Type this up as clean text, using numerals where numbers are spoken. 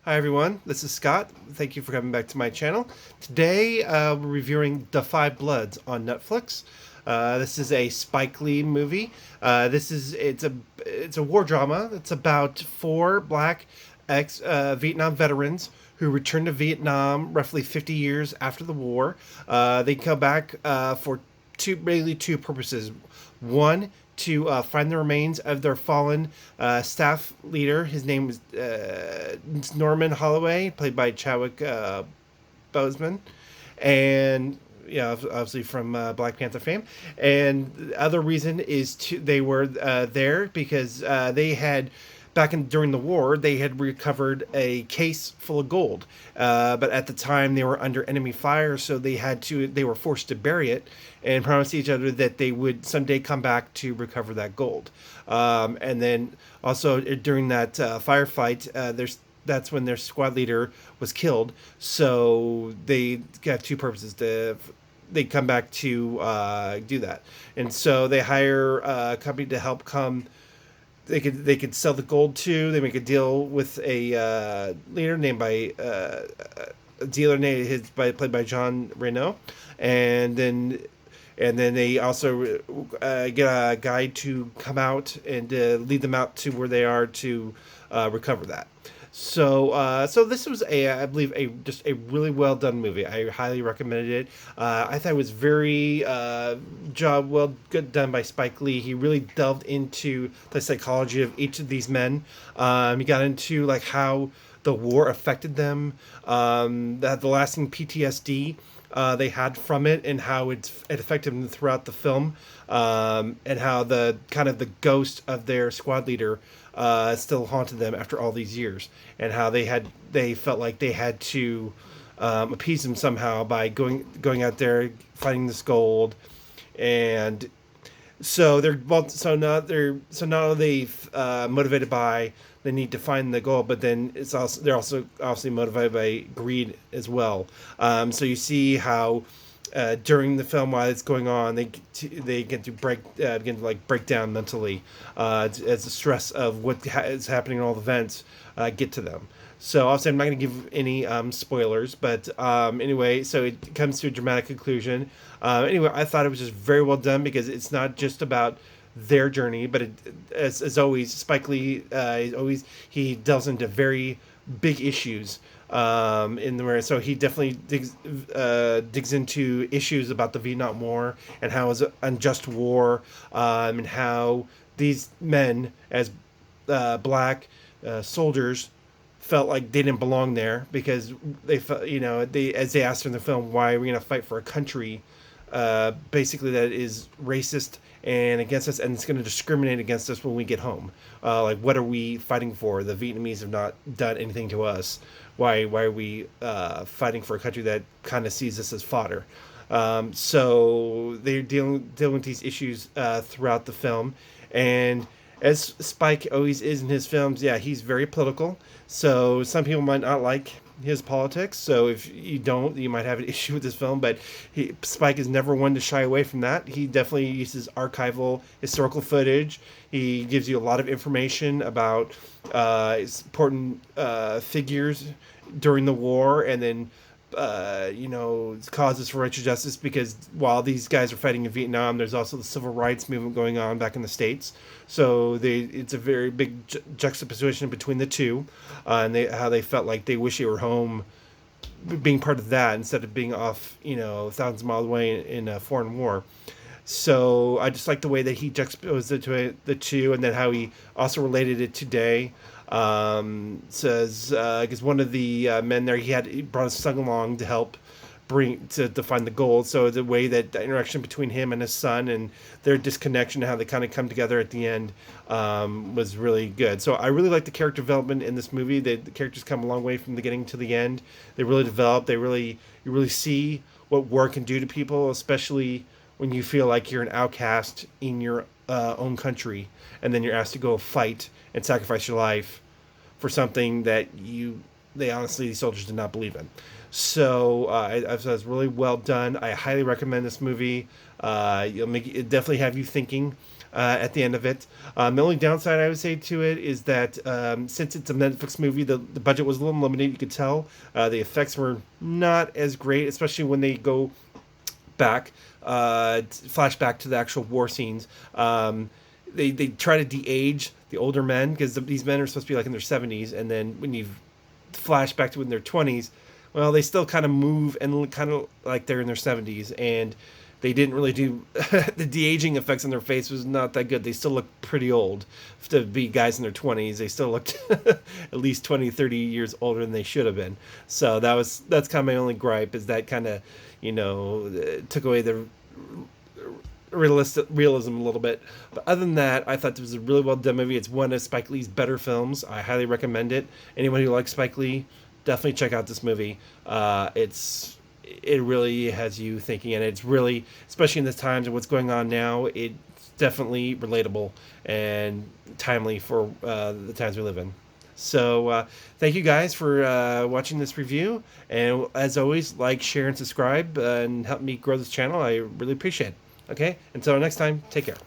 Hi everyone, this is Scott. Thank you for coming back to my channel. Today we're reviewing Da 5 Bloods on Netflix. This is a Spike Lee movie. It's a war drama. It's about four black ex Vietnam veterans who returned to Vietnam roughly 50 years after the war. They come back for mainly two purposes. One, to find the remains of their fallen staff leader. His name was Norman Holloway, played by Chadwick Boseman, and obviously from Black Panther fame. And the other reason is they were there because they had back during the war, they had recovered a case full of gold, but at the time they were under enemy fire, so they were forced to bury it and promised each other that they would someday come back to recover that gold. And then also during that firefight, that's when their squad leader was killed. So they got two purposes: they come back to do that, and so they hire a company to help come. They could sell the gold to. They make a deal with a leader named by a dealer played by Jean Reno, and then they also get a guide to come out and lead them out to where they are to recover that. So this was I believe just a really well done movie. I highly recommended it. I thought it was very good done by Spike Lee. He really delved into the psychology of each of these men. He got into like how the war affected them, the lasting PTSD they had from it, and how it affected them throughout the film, and how the kind of the ghost of their squad leader still haunted them after all these years, and how they felt like they had to appease him somehow by going out there finding this gold. And so not only motivated by the need to find the goal, but then they're also obviously motivated by greed as well. So you see how during the film, while it's going on, they get to begin to like break down mentally as the stress of what is happening in all the events get to them. So obviously, I'm not going to give any spoilers, but anyway, so it comes to a dramatic conclusion. Anyway, I thought it was just very well done because it's not just about their journey, but as always, Spike Lee he delves into very big issues in the mirror. So he definitely digs into issues about the Vietnam War and how it was an unjust war, and how these men as black soldiers felt like they didn't belong there because they felt, they as they asked in the film, why are we going to fight for a country basically that is racist and against us, and it's going to discriminate against us when we get home. Like, what are we fighting for? The Vietnamese have not done anything to us. Why are we fighting for a country that kind of sees us as fodder? So they're dealing with these issues throughout the film, and as Spike always is in his films, yeah, he's very political. So some people might not like his politics. So if you don't, you might have an issue with this film. But Spike is never one to shy away from that. He definitely uses archival historical footage. He gives you a lot of information about important figures during the war, and then causes for racial justice, because while these guys are fighting in Vietnam, there's also the civil rights movement going on back in the States. So it's a very big juxtaposition between the two, and how they felt like they wish they were home, being part of that instead of being off, thousands of miles away in a foreign war. So I just like the way that he juxtaposed the two, and then how he also related it today. Says because one of the men there, he brought his son along to help to find the gold. So the way that the interaction between him and his son and their disconnection, how they kind of come together at the end, was really good. So I really like the character development in this movie. The characters come a long way from the beginning to the end. They really develop. You really see what war can do to people, especially when you feel like you're an outcast in your own country, and then you're asked to go fight and sacrifice your life for something that you they honestly, these soldiers did not believe in. So I thought it was really well done. I highly recommend this movie. You'll make it definitely have you thinking at the end of it. The only downside I would say to it is that since it's a Netflix movie, the budget was a little limited. You could tell the effects were not as great, especially when they go back, flashback to the actual war scenes. They try to de-age the older men because these men are supposed to be like in their 70s, and then when you flash back to in their 20s, well, they still kind of move and look kind of like they're in their 70s, and they didn't really do the de-aging effects on their face was not that good. They still look pretty old to be guys in their 20s. They still looked at least 20, 30 years older than they should have been. So that's kind of my only gripe, is that kind of, took away the realism a little bit. But other than that, I thought it was a really well done movie. It's one of Spike Lee's better films. I highly recommend it. Anyone who likes Spike Lee, definitely check out this movie. It really has you thinking, and it's really, especially in this times and what's going on now, it's definitely relatable and timely for the times we live in. So thank you guys for watching this review, and as always, like, share, and subscribe, and help me grow this channel. I really appreciate it. Okay, until next time, take care.